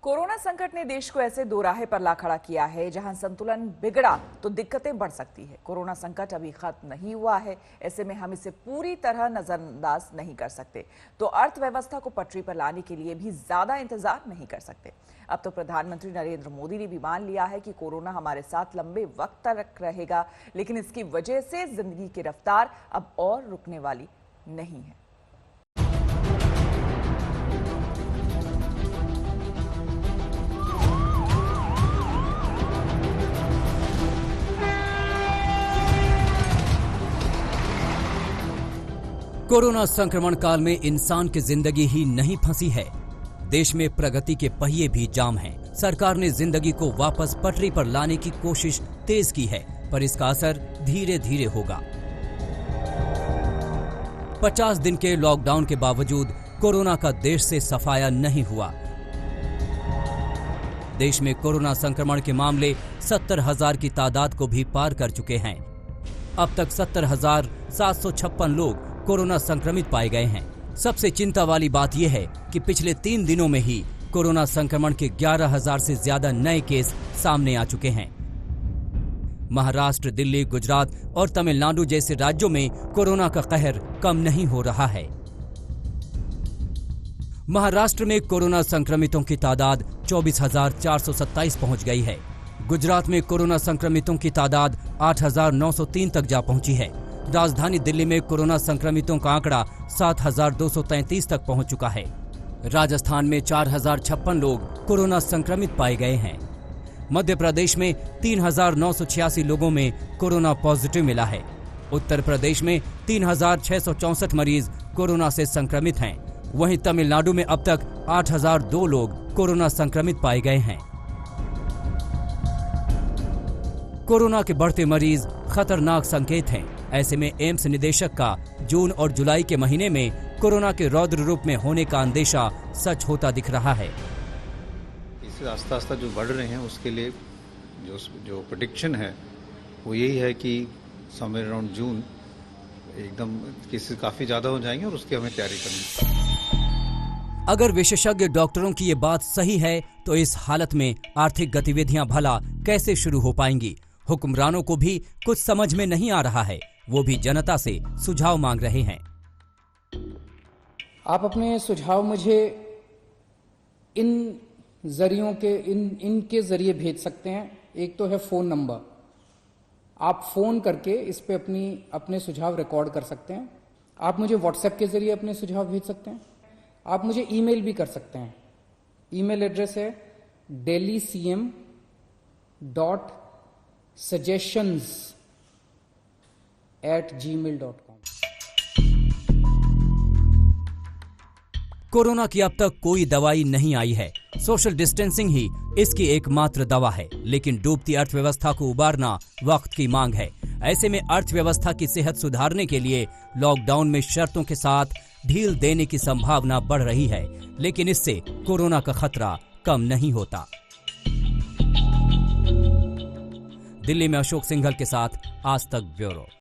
Corona संकट ने देश को ऐसे दोराहे पर ला खड़ा किया है जहां संतुलन बिगड़ा तो दिक्कतें बढ़ सकती है। कोरोना संकट अभी खत्म नहीं हुआ है, ऐसे में हम इसे पूरी तरह नजरअंदाज नहीं कर सकते, तो अर्थव्यवस्था को पटरी पर लाने के लिए भी ज्यादा इंतजार नहीं कर सकते। अब तो प्रधानमंत्री नरेंद्र मोदी ने भी मान लिया है कि कोरोना हमारे साथ लंबे वक्त तक रहेगा, लेकिन इसकी वजह से जिंदगी की रफ्तार अब और रुकने वाली नहीं है। कोरोना संक्रमण काल में इंसान की जिंदगी ही नहीं फंसी है, देश में प्रगति के पहिए भी जाम हैं। सरकार ने जिंदगी को वापस पटरी पर लाने की कोशिश तेज की है, पर इसका असर धीरे धीरे होगा। 50 दिन के लॉकडाउन के बावजूद कोरोना का देश से सफाया नहीं हुआ। देश में कोरोना संक्रमण के मामले 70,000 की तादाद को भी पार कर चुके हैं। अब तक 70,756 लोग कोरोना संक्रमित पाए गए हैं। सबसे चिंता वाली बात यह है कि पिछले 3 दिनों में ही कोरोना संक्रमण के 11,000 से ज्यादा नए केस सामने आ चुके हैं। महाराष्ट्र, दिल्ली, गुजरात और तमिलनाडु जैसे राज्यों में कोरोना का कहर कम नहीं हो रहा है। महाराष्ट्र में कोरोना संक्रमितों की तादाद 24,427 पहुंच गई है। गुजरात में कोरोना संक्रमितों की तादाद 8,903 तक जा पहुंची है। राजधानी दिल्ली में कोरोना संक्रमितों का आंकड़ा 7,233 तक पहुंच चुका है। राजस्थान में 4,056 लोग कोरोना संक्रमित पाए गए हैं। मध्य प्रदेश में 3,986 लोगों में कोरोना पॉजिटिव मिला है। उत्तर प्रदेश में 3,664 मरीज कोरोना से संक्रमित हैं। वहीं तमिलनाडु में अब तक 8,002 लोग कोरोना संक्रमित पाए गए हैं। कोरोना के बढ़ते मरीज खतरनाक संकेत हैं। ऐसे में एम्स निदेशक का जून और जुलाई के महीने में कोरोना के रौद्र रूप में होने का अंदेशा सच होता दिख रहा है। इससे आस्ता आस्ता जो बढ़ रहे हैं उसके लिए जो प्रेडिक्शन है वो यही है कि समवेयर अराउंड जून एकदम केसेस काफी ज्यादा हो जाएंगे और उसकी हमें तैयारी करनी है। अगर विशेषज्ञ डॉक्टरों की ये बात सही है तो इस हालत में आर्थिक गतिविधियां भला कैसे शुरू हो पाएंगी? हुक्मरानों को भी कुछ समझ में नहीं आ रहा है। वो भी जनता से सुझाव मांग रहे हैं। आप अपने सुझाव मुझे इन जरियों के इनके जरिए भेज सकते हैं। एक तो है फोन नंबर, आप फोन करके इस पे अपने सुझाव रिकॉर्ड कर सकते हैं। आप मुझे व्हाट्सएप के जरिए अपने सुझाव भेज सकते हैं। आप मुझे ईमेल भी कर सकते हैं। ईमेल एड्रेस है delhi.cm.suggestions@gmail.com। कोरोना की अब तक कोई दवाई नहीं आई है। सोशल डिस्टेंसिंग ही इसकी एकमात्र दवा है, लेकिन डूबती अर्थव्यवस्था को उबारना वक्त की मांग है। ऐसे में अर्थव्यवस्था की सेहत सुधारने के लिए लॉकडाउन में शर्तों के साथ ढील देने की संभावना बढ़ रही है, लेकिन इससे कोरोना का खतरा कम नहीं होता। दिल्ली में अशोक सिंघल के साथ आज तक ब्यूरो।